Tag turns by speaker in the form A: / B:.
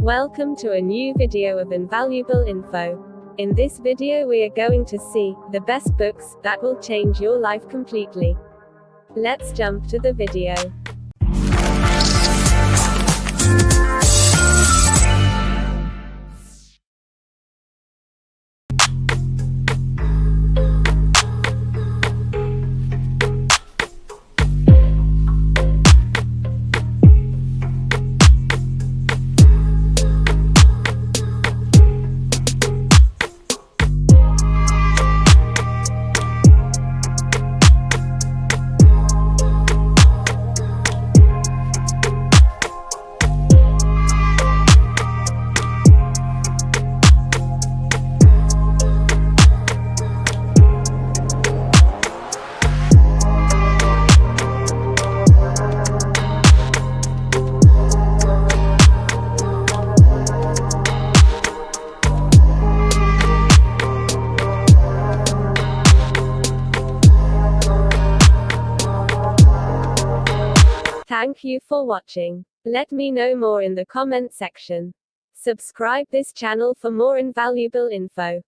A: Welcome to a new video of invaluable info. In this video we are going to see the best books that will change your life completely. Let's jump to the video. Thank you for watching. Let me know more in the comment section. Subscribe this channel for more invaluable info.